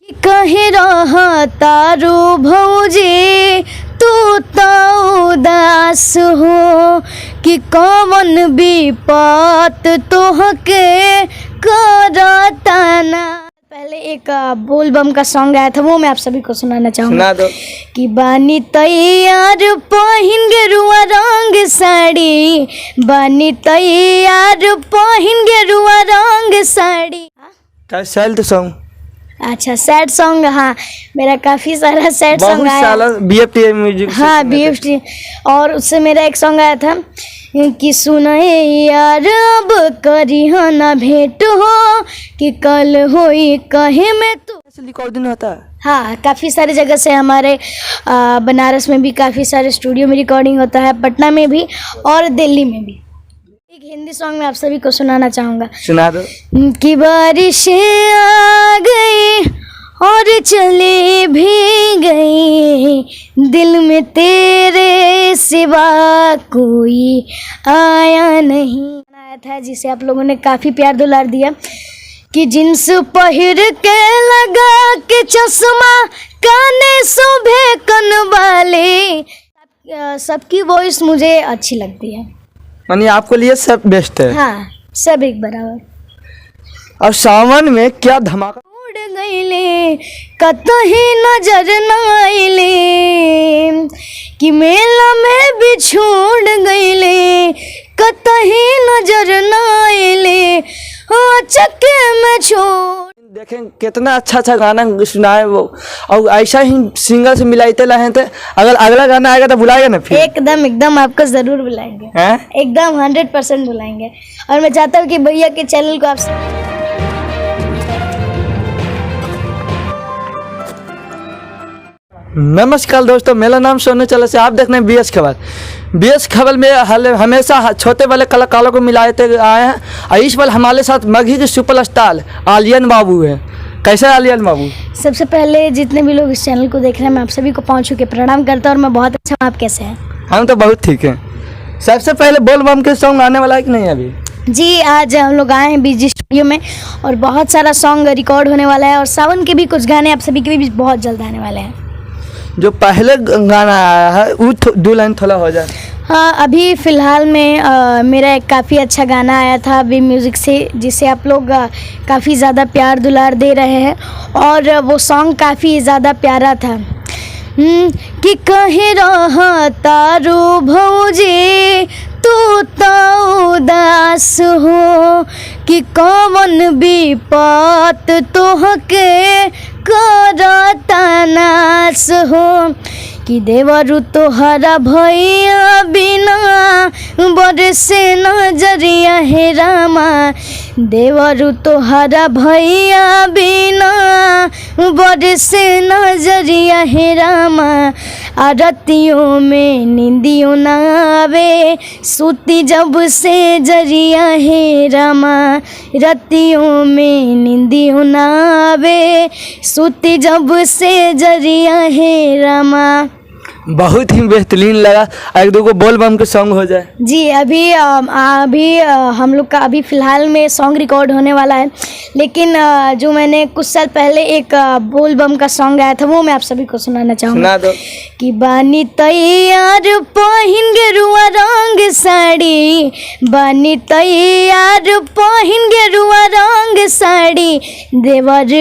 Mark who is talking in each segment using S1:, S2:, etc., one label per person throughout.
S1: कहे रहा तारू भौजी तू तो उदास हो कि कौन विपत तोहके करताना। पहले एक बोल बम का सॉन्ग आया था, वो मैं आप सभी को सुनाना चाहूँगा।
S2: सुना दो।
S1: कि बानी तैयार पहिन गेरुआ रंग साड़ी, बानी तैयार पहिन गेरुआ रंग साड़ी।
S2: Sad song.
S1: अच्छा, सैड सॉन्ग। हाँ, मेरा काफ़ी सारा सैड सॉन्ग आया।
S2: BFT music.
S1: हाँ, BFT। और उससे मेरा एक सॉन्ग आया था कि सुनाए यार अब करी ना भेंट हो कि कल होई कहे में तू।
S2: रिकॉर्डिंग होता है।
S1: हाँ, काफ़ी सारे जगह से हमारे बनारस में भी काफ़ी सारे स्टूडियो में रिकॉर्डिंग होता है, पटना में भी और दिल्ली में भी। एक हिंदी सॉन्ग मैं आप सभी को सुनाना चाहूँगा।
S2: सुना दो।
S1: कि बारिशें आ गई और चली भी गई, दिल में तेरे सिवा कोई आया नहीं। आया था जिसे आप लोगों ने काफ़ी प्यार दुलार दिया। कि जिन्स पहिर के लगा के चश्मा, काने सुबह कन वाले, सबकी वॉइस मुझे अच्छी लगती है।
S2: यानी आपको लिए सब बेस्ट है।
S1: हाँ, सब एक बराबर।
S2: और सावन में क्या धमाका।
S1: उड़ गईले कतही नजर न आइले, कि मेला में भी छोड़ गईले कतही नजर न आइले, हो चक्के में छोड़।
S2: देखें कितना अच्छा गाना सुनाए वो, और ऐसा ही सिंगर से मिलाते रहे थे। अगर अगला गाना आएगा तो बुलाएगा ना फिर?
S1: एकदम आपको जरूर बुलाएंगे। एकदम 100% बुलाएंगे। और मैं चाहता हूँ कि भैया के चैनल को आप
S2: नमस्कार दोस्तों, मेरा नाम सोनू चला से आप देख रहे हैं BS खबर। BS खबर में हमेशा छोटे वाले कलाकारों को मिलाते आए हैं, और इस बार हमारे साथ मगही के सुपरस्टार आलियन बाबू हैं। कैसे आलियन बाबू?
S1: सबसे पहले जितने भी लोग इस चैनल को देख रहे हैं, मैं आप सभी को पाँव छू के प्रणाम करता हूँ और मैं बहुत अच्छा हूँ। आप कैसे हैं?
S2: हम तो बहुत ठीक हैं। सबसे पहले बोल बम के सॉन्ग आने वाला है कि नहीं अभी?
S1: जी, आज हम लोग आए हैं BG स्टूडियो में और बहुत सारा सॉन्ग रिकॉर्ड होने वाला है, और सावन के भी कुछ गाने आप सभी के भी बहुत जल्द आने वाले हैं।
S2: जो पहले गाना आया है वो दो लाइन थोड़ा हो जाए।
S1: हाँ, अभी फ़िलहाल में मेरा एक काफ़ी अच्छा गाना आया था वी म्यूज़िक से, जिसे आप लोग काफ़ी ज़्यादा प्यार दुलार दे रहे हैं, और वो सॉन्ग काफ़ी ज़्यादा प्यारा था। कि कहे रहा तारू भौजी तू तो उदास हो कि कौन विपत तोहके करतानास हो, कि देवरु तोहरा भैया बिना बरसे नजरिया हे रामा, देवरु तोहरा भैया बिना बरसे नजरिया हे रामा, आरतियों में निंदियों ना आवे सूती जब से जरिया हे रामा, रतियों में निंदियों ना आवे सूती जब से जरिया हे रामा।
S2: बहुत ही बेहतरीन लगा। एक दो को बोल बम के सॉन्ग हो जाए।
S1: जी, अभी हम लोग का अभी फ़िलहाल में सॉन्ग रिकॉर्ड होने वाला है, लेकिन जो मैंने कुछ साल पहले एक बोल बम का सॉन्ग आया था, वो मैं आप सभी को सुनाना चाहूँगा।
S2: सुना दो।
S1: कि बानी तैयार पहिन गेरुआ रंग साड़ी, बानी तैयार पहिन गेरुआ रंग साड़ी, देवर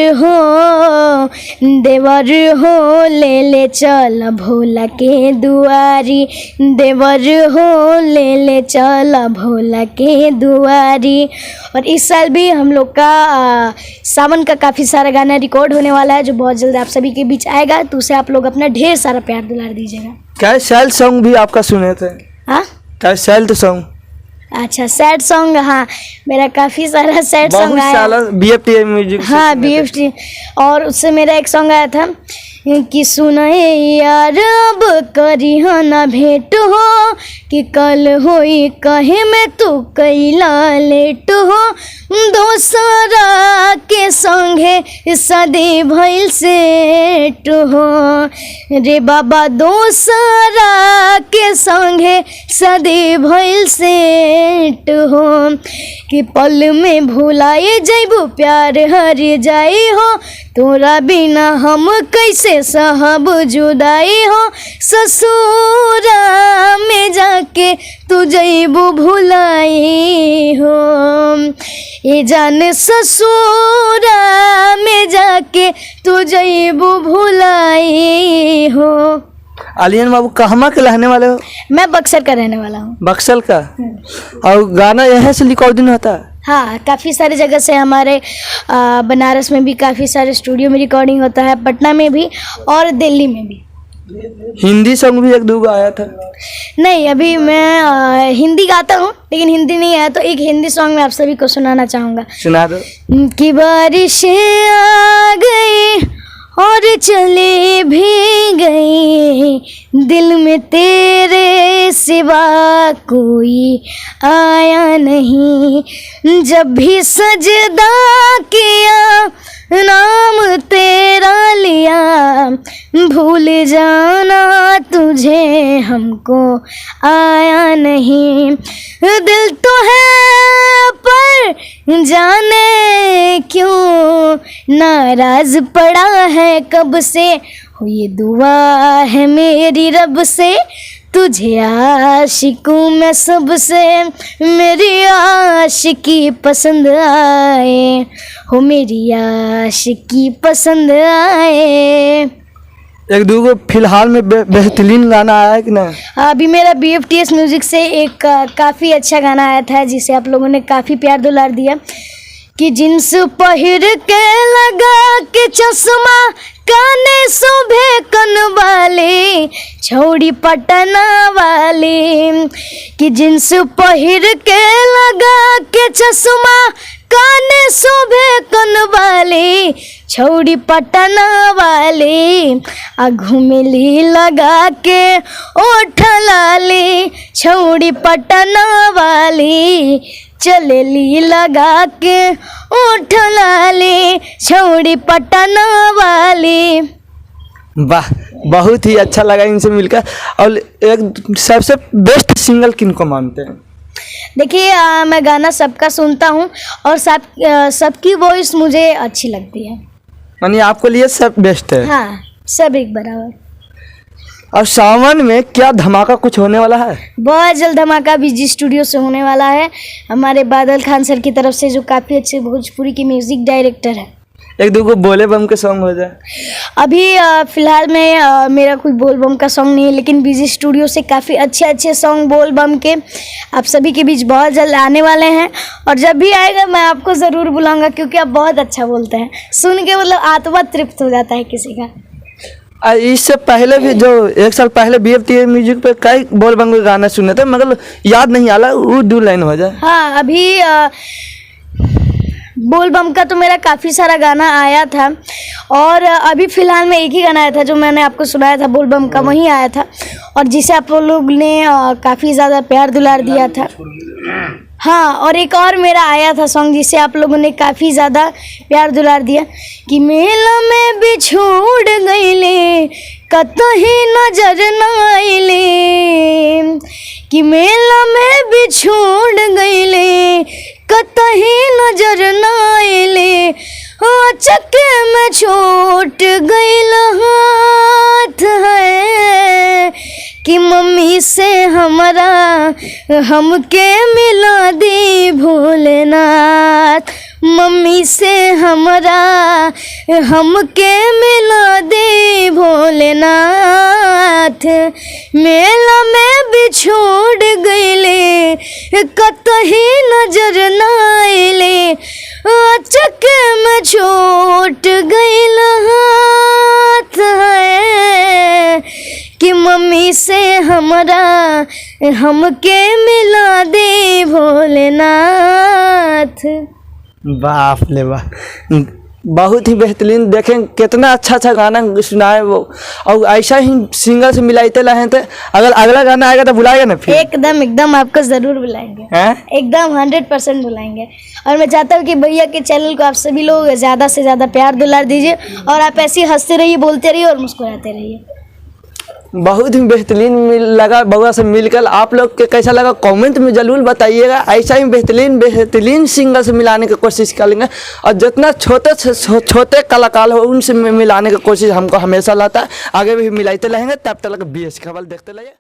S1: हो ले ले चल भोला के दुआरी, देवर हो ले ले चल भोला के दुआरी। और इस साल भी हम लोग का सावन का काफ़ी सारा गाना रिकॉर्ड होने वाला है, जो बहुत जल्द आप सभी के बीच आएगा, तो उसे आप लोग अपना ढेर सारा प्यार दुलार दीजिएगा।
S2: क्या सैड सॉन्ग भी आपका सुने थे?
S1: हाँ,
S2: क्या सैड सॉन्ग?
S1: अच्छा, सैड सॉन्ग। हाँ, मेरा काफ़ी सारा सैड सॉन्ग आया।
S2: BFT music.
S1: हाँ, BFT। और उससे मेरा एक सॉन्ग आया था कि सुनाए यार अब करी ना भेंट हो कि कल होई कहे में तू कैला लेट हो, दोसरा के संगे सदी भइल सेट हो रे बाबा, दोसरा के संगे सदी भइल से भेंट हो कि पल में भुलाए जैबू प्यार हर जाई हो तोरा बिना हम कैसे सहब जुदाई हो ससुरा में जाके तू जैबू भुलाई हो ये जान ससुरा में जाके तू जैबू भुलाई हो।
S2: आलियन बाबू कहाँ के रहने वाले हो?
S1: मैं बक्सर का रहने वाला हूँ।
S2: बक्सर का? और गाना यहाँ से रिकॉर्डिंग होता है?
S1: हाँ, काफ़ी सारी जगह से हमारे बनारस में भी काफ़ी सारे स्टूडियो में रिकॉर्डिंग होता है, पटना में भी और दिल्ली में भी।
S2: हिंदी सॉन्ग भी एक दो आया था?
S1: नहीं, अभी मैं हिंदी गाता हूँ लेकिन हिंदी नहीं आया, तो एक हिंदी सॉन्ग मैं आप सभी को सुनाना चाहूँगा।
S2: सुना दो।
S1: कि बारिशें आ गई और चले भी गई दिल में तेरे सिवा कोई आया नहीं जब भी सजदा किया नाम तेरा लिया भूल जाना तुझे हमको आया नहीं दिल तो है पर जाने क्यों नाराज पड़ा है कब से हो ये दुआ है मेरी रब से तुझे आशिकूं मैं सबसे मेरी आशिकी पसंद आए हो मेरी आशिकी पसंद आए।
S2: एक दो फिलहाल में बेहतरीन गाना आया है कि नहीं?
S1: अभी मेरा BFTS म्यूजिक से एक काफ़ी अच्छा गाना आया था जिसे आप लोगों ने काफ़ी प्यार दुलार दिया कि जींस पहिर के लगा के चश्मा काने सुबह कन वाली छौड़ी पटना वाली कि जींस पहिर के लगा के चश्मा काने सुबह कन वाली छौड़ी पटना वाली आ घुमली लगा के ओठ लाली छौड़ी पटना वाली चलेली लगा के ओठ लाली छौड़ी पटना वाली।
S2: वाह, बहुत ही अच्छा लगा इनसे मिलकर। और एक सबसे बेस्ट सिंगल किनको मानते हैं?
S1: देखिए, मैं गाना सबका सुनता हूँ और सबकी वॉइस मुझे अच्छी लगती है।
S2: यानी आपको लिए सब बेस्ट है?
S1: हाँ, सब एक बराबर।
S2: और सावन में क्या धमाका कुछ होने वाला है?
S1: बहुत जल्द धमाका BG स्टूडियो से होने वाला है, हमारे बादल खान सर की तरफ से जो काफ़ी अच्छे भोजपुरी के म्यूज़िक डायरेक्टर है।
S2: एक दो को बोले बम के सॉन्ग हो जाए।
S1: अभी फ़िलहाल में मेरा कोई बोल बम का सॉन्ग नहीं है, लेकिन BG स्टूडियो से काफ़ी अच्छे अच्छे सॉन्ग बोल बम के आप सभी के बीच बहुत जल्द आने वाले हैं और जब भी आएगा मैं आपको ज़रूर बुलाऊंगा क्योंकि आप बहुत अच्छा बोलते हैं, सुन के मतलब आत्मा तृप्त हो जाता है किसी का।
S2: इससे पहले भी जो एक साल पहले BFTS म्यूजिक पे कई बोल बम के गाना सुने थे मगर याद नहीं आ रहा, वो 2 लाइन हो जाए।
S1: हाँ, अभी बोल बम का तो मेरा काफ़ी सारा गाना आया था और अभी फ़िलहाल में एक ही गाना आया था जो मैंने आपको सुनाया था बोल बम का, वही आया था और जिसे आप लोग ने काफ़ी ज़्यादा प्यार दुलार दिया था। हाँ, और एक और मेरा आया था सॉन्ग जिसे आप लोगों ने काफ़ी ज़्यादा प्यार दुलार दिया कि मेला में बिछोड़ गईले कतही नजर न आइले कि मेला में बिछोड़ गईले कतही नजर न आइले चक्के में छोट गईल हाथ है कि मम्मी से हमारा हमके मिला दी भोलेनाथ मम्मी से हमारा हमके मिला दे भोलेनाथ मेला में बिछोड़ गईले कतही नजर न आइले चक्के में छोट गईल हाथ है कि मम्मी से हमारा हमके मिला दे भोलेनाथ।
S2: बाप ले वाह, बहुत ही बेहतरीन। देखें कितना अच्छा अच्छा गाना सुनाए वो, और ऐसा ही सिंगर से मिलाते रहे थे। अगर अगला गाना आएगा तो बुलाएगा ना फिर?
S1: एकदम आपको ज़रूर बुलाएंगे। एकदम 100% बुलाएंगे। और मैं चाहता हूँ कि भैया के चैनल को आप सभी लोग ज़्यादा से ज़्यादा प्यार दुलार दीजिए और आप ऐसे ही हंसते रहिए, बोलते रहिए और मुस्कुराते रहिए।
S2: बहुत ही बेहतरीन लगा बउआ से मिलकर। आप लोग के कैसा लगा कमेंट में ज़रूर बताइएगा। ऐसा ही बेहतरीन सिंगर से मिलाने की कोशिश करेंगे और जितना छोटे से छोटे कलाकार हो उनसे मिलाने की कोशिश हमको हमेशा रहता है। आगे भी मिलाते रहेंगे। तब तक BS खबर देखते रहिए।